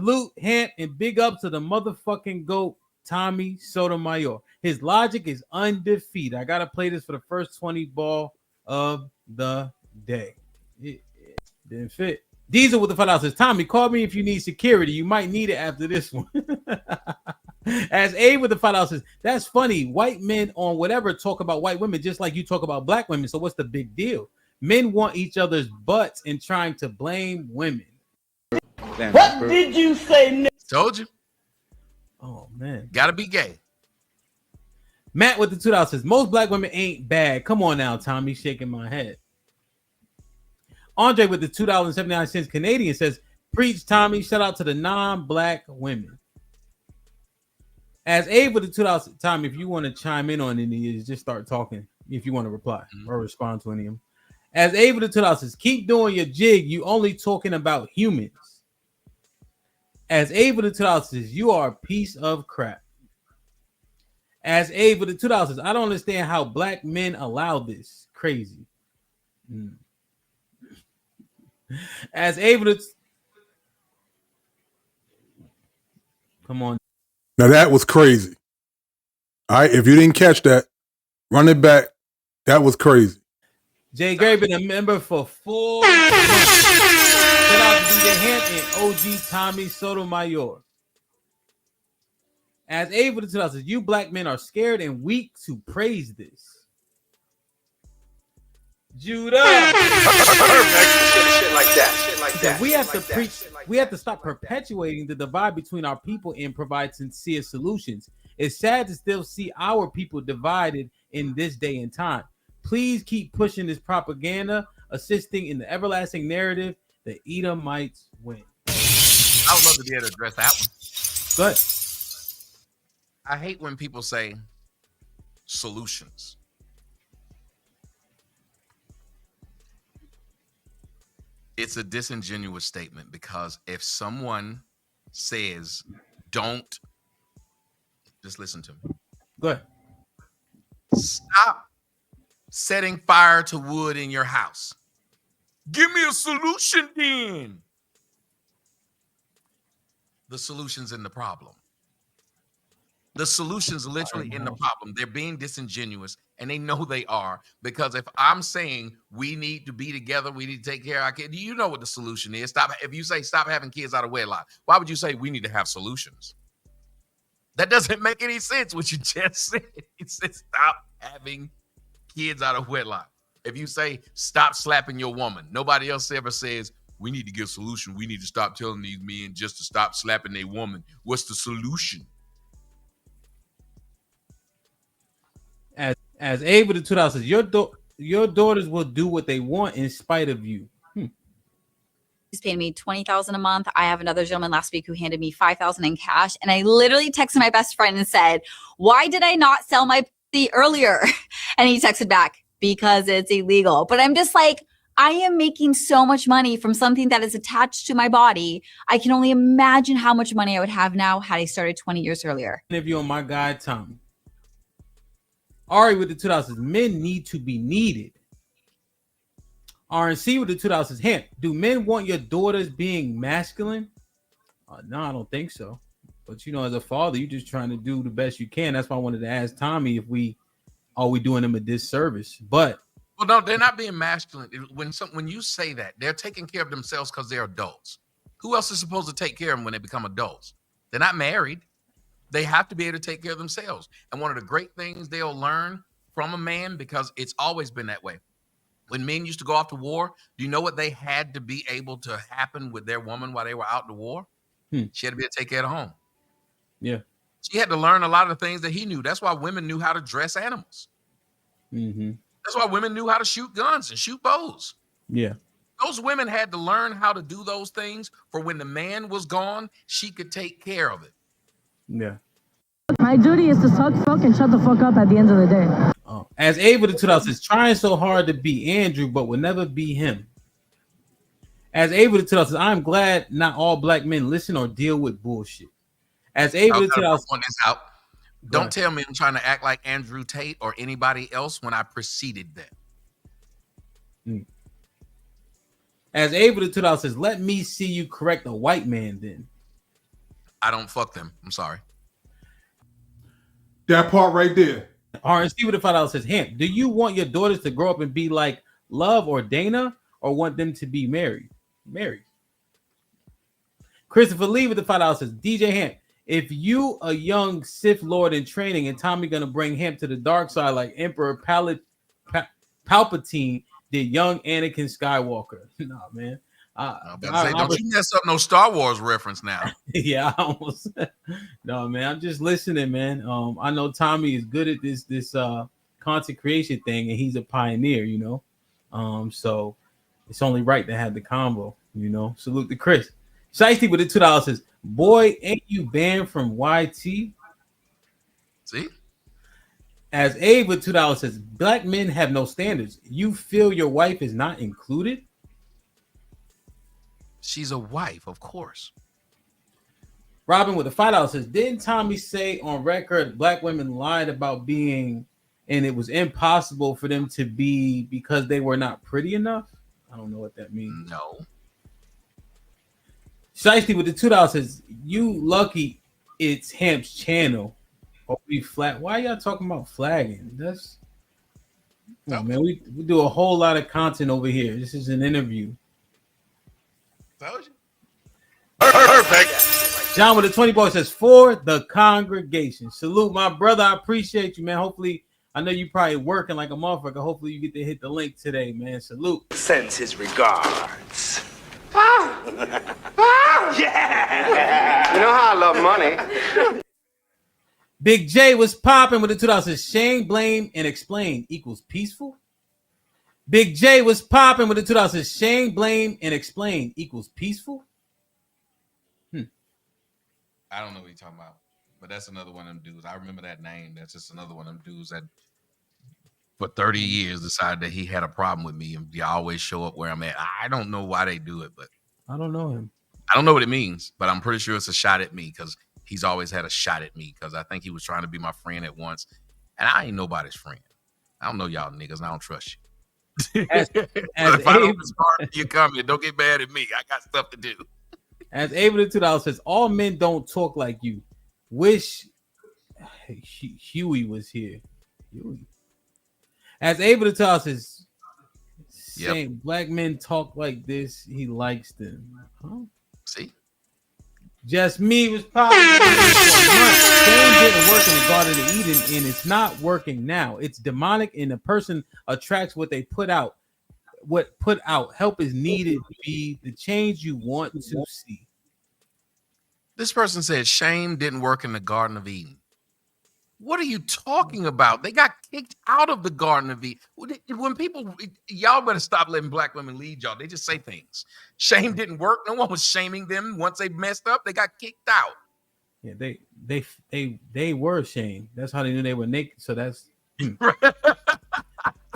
Salute, HAMP, and big up to the motherfucking GOAT, Tommy Sotomayor. His logic is undefeated. I got to play this for the first 20 ball of the day. It didn't fit. Diesel with the $5 says, Tommy, call me if you need security. You might need it after this one. As A with the $5 says, that's funny. White men on whatever talk about white women just like you talk about black women. So what's the big deal? Men want each other's butts and trying to blame women. What did you say? Told you. Oh, man. Gotta be gay. Matt with the $2 says, most black women ain't bad. Come on now, Tommy, shaking my head. Andre with the $2.79 Canadian says, preach, Tommy. Shout out to the non-black women. As Abe with the $2, Tommy, if you want to chime in on any of these, just start talking if you want to reply or respond to any of them. As Abe with the $2 says, keep doing your jig. You only talking about humans. As Abe with the $2 says, you are a piece of crap. As Abe with the $2 says, I don't understand how black men allow this. Crazy. As Abe with the... Come on. Now that was crazy. All right, if you didn't catch that, run it back. That was crazy. Jay Gary been a member for 4 months. Shout out to DJ HAMP and OG Tommy Sotomayor. As able to tell us, you black men are scared and weak to praise this. Judah. Shit like that. We have to preach. We have to stop perpetuating the divide between our people and provide sincere solutions. It's sad to still see our people divided in this day and time. Please keep pushing this propaganda, assisting in the everlasting narrative that Edomites win. I would love to be able to address that one. Good. I hate when people say solutions. It's a disingenuous statement because if someone says, don't, just listen to me. Go ahead. Stop setting fire to wood in your house. Give me a solution then. The solution's in the problem. The solution's literally in the problem. They're being disingenuous, and they know they are. Because if I'm saying we need to be together, we need to take care of our kids, you know what the solution is. Stop. If you say stop having kids out of wedlock, why would you say we need to have solutions? That doesn't make any sense, what you just said. It said stop having kids out of wedlock. If you say stop slapping your woman, nobody else ever says we need to get a solution. We need to stop telling these men just to stop slapping their woman. What's the solution? As able to $2 says, your daughters will do what they want in spite of you. He's paying me $20,000 a month. I have another gentleman last week who handed me $5,000 in cash, and I literally texted my best friend and said, "Why did I not sell my pussy earlier?" And he texted back, "Because it's illegal." But I'm just like, I am making so much money from something that is attached to my body. I can only imagine how much money I would have now had I started 20 years earlier. Interview on my guy Tommy. Ari with the $2 says, men need to be needed. RNC with the $2 says, HAMP, do men want your daughters being masculine? No, I don't think so. But you know, as a father, you're just trying to do the best you can. That's why I wanted to ask Tommy if we doing them a disservice. But well, no, they're not being masculine. When you say that, they're taking care of themselves because they're adults. Who else is supposed to take care of them when they become adults? They're not married. They have to be able to take care of themselves. And one of the great things they'll learn from a man, because it's always been that way. When men used to go off to war, do you know what they had to be able to happen with their woman while they were out to war? She had to be able to take care of the home. Yeah. She had to learn a lot of the things that he knew. That's why women knew how to dress animals. Mm-hmm. That's why women knew how to shoot guns and shoot bows. Yeah. Those women had to learn how to do those things for when the man was gone, she could take care of it. Yeah. My duty is to suck fuck and shut the fuck up at the end of the day. As able to $2 says, trying so hard to be Andrew, but will never be him. As able to $2 says, I'm glad not all black men listen or deal with bullshit. As able to $2 says, don't tell me I'm trying to act like Andrew Tate or anybody else when I preceded them. As able to $2 says, let me see you correct a white man then. I don't fuck them. I'm sorry. That part right there. RNC with the $5 says, Hamp, do you want your daughters to grow up and be like Love or Dana, or want them to be married? Married. Christopher Lee with the $5 says, DJ Hamp, if you a young Sith Lord in training and Tommy gonna bring Hamp to the dark side like Emperor Palpatine did young Anakin Skywalker. Nah, man. Don't you mess up no Star Wars reference now. Yeah, I almost. No, man. I'm just listening, man. I know Tommy is good at this content creation thing, and he's a pioneer, you know. So it's only right to have the combo, you know. Salute to Chris. Shiesty with the $2 says, "Boy, ain't you banned from YT?" See? As Abe with $2 says, "Black men have no standards. You feel your wife is not included?" She's a wife, of course. Robin with the $5 says, "Didn't Tommy say on record black women lied about being, and it was impossible for them to be because they were not pretty enough?" I don't know what that means. No. Shiesty with the $2 says, "You lucky it's Hamp's channel. Or we flat. Why y'all talking about flagging? That's man, we do a whole lot of content over here. This is an interview." Told you. Perfect. John with the 20 boy says, "For the congregation." Salute, my brother. I appreciate you, man. Hopefully, I know you probably working like a motherfucker. Hopefully, you get to hit the link today, man. Salute. Sends his regards. Yeah. You know how I love money. Big J was popping with the $2 says, "Shame, blame, and explain equals peaceful." Big J was popping with the $2 says, "Shame, blame, and explain equals peaceful." I don't know what you're talking about, but that's another one of them dudes. I remember that name. That's just another one of them dudes that for 30 years decided that he had a problem with me and he always show up where I'm at. I don't know why they do it, but I don't know him. I don't know what it means, but I'm pretty sure it's a shot at me because he's always had a shot at me because I think he was trying to be my friend at once, and I ain't nobody's friend. I don't know y'all niggas, and I don't trust you. As if I don't respond to your comment, don't get mad at me. I got stuff to do. As Ava the $2 says, "All men don't talk like you. Wish Huey was here." Huey. As Ava the $2 says, "Saying black men talk like this, he likes them." Huh? See? Just me was popping. Shame didn't work in the Garden of Eden, and it's not working now. It's demonic, and the person attracts what they put out. What put out. Help is needed to be the change you want to see. This person said shame didn't work in the Garden of Eden. What are you talking about? They got kicked out of the Garden of Eden. When people, y'all better stop letting black women lead y'all. They just say things. Shame didn't work. No one was shaming them. Once they messed up, they got kicked out. Yeah, they were ashamed. That's how they knew they were naked. So that's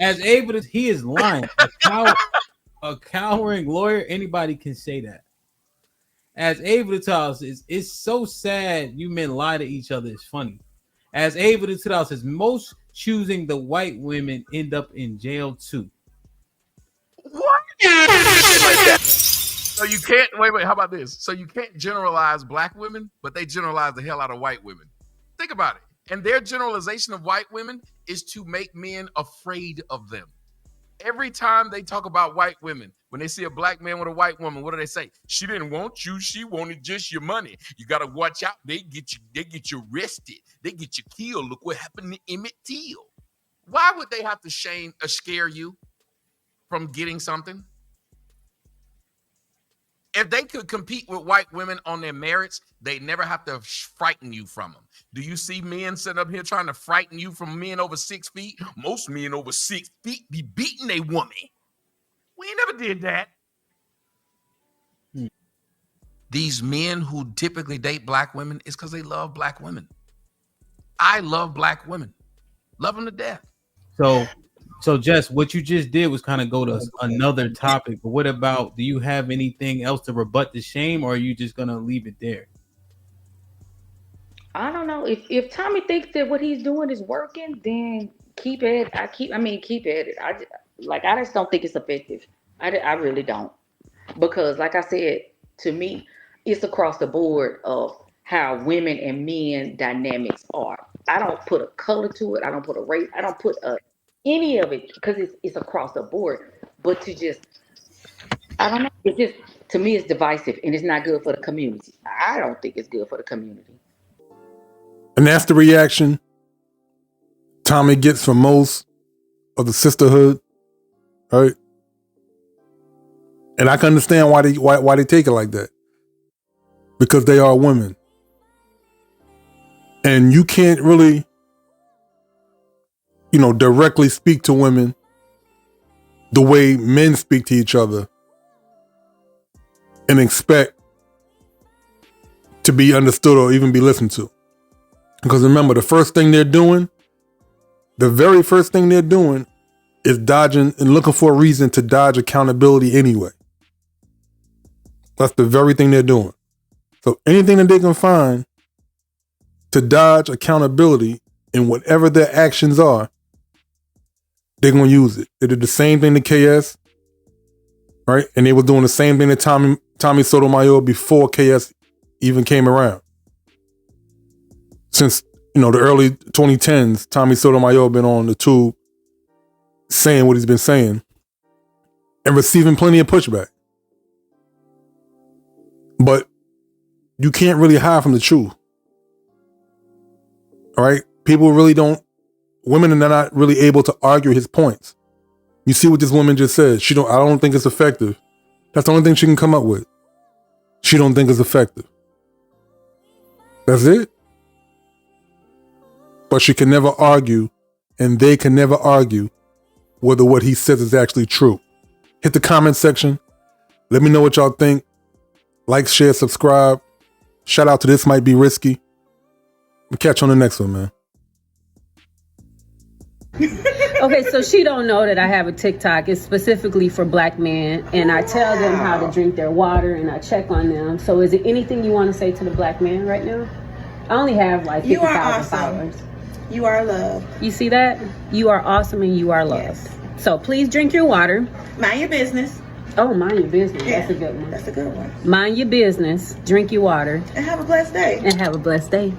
as able as he is lying. A cowering lawyer, anybody can say that. As able to tell us, it's so sad you men lie to each other. It's funny. As able to tell us, most choosing the white women end up in jail too. What? So you can't wait. How about this? So you can't generalize black women, but they generalize the hell out of white women. Think about it. And their generalization of white women is to make men afraid of them. Every time they talk about white women, when they see a black man with a white woman, what do they say? She didn't want you. She wanted just your money. You got to watch out. They get you arrested. They get you killed. Look what happened to Emmett Till. Why would they have to scare you from getting something? If they could compete with white women on their merits, they never have to frighten you from them. Do you see men sitting up here trying to frighten you from men over 6 feet? Most men over 6 feet be beating a woman. We ain't never did that. These men who typically date black women is because they love black women. I love black women. Love them to death. So Jess, what you just did was kind of go to another topic. But what about, do you have anything else to rebut the shame, or are you just gonna leave it there? I don't know. If Tommy thinks that what he's doing is working, then keep at it. Keep at it. I just don't think it's effective. I really don't, because like I said, to me, it's across the board of how women and men dynamics are. I don't put a color to it. I don't put a race. I don't put any of it because it's across the board. But to just, I don't know. It's just, to me, it's divisive and it's not good for the community. I don't think it's good for the community. And that's the reaction Tommy gets from most of the sisterhood, right? And I can understand why they take it like that. Because they are women. And you can't really, directly speak to women the way men speak to each other and expect to be understood or even be listened to. Because remember, the very first thing they're doing is dodging and looking for a reason to dodge accountability anyway. That's the very thing they're doing. So anything that they can find to dodge accountability in whatever their actions are, they're going to use it. They did the same thing to KS, right? And they were doing the same thing to Tommy Sotomayor before KS even came around. Since, the early 2010s, Tommy Sotomayor been on the tube saying what he's been saying and receiving plenty of pushback. But you can't really hide from the truth. All right? Women are not really able to argue his points. You see what this woman just said. I don't think it's effective. That's the only thing she can come up with. She don't think it's effective. That's it. But she can never argue, and they can never argue whether what he says is actually true. Hit the comment section. Let me know what y'all think. Like, share, subscribe. Shout out to This Might Be Risky. We'll catch you on the next one, man. Okay, so she don't know that I have a TikTok. It's specifically for black men, and I tell them how to drink their water, and I check on them. So is there anything you want to say to the black man right now? I only have like 50,000 followers. You are loved. You see that? You are awesome and you are loved. Yes. So please drink your water. Mind your business. Oh, mind your business. Yeah, that's a good one. That's a good one. Mind your business. Drink your water. And have a blessed day. And have a blessed day.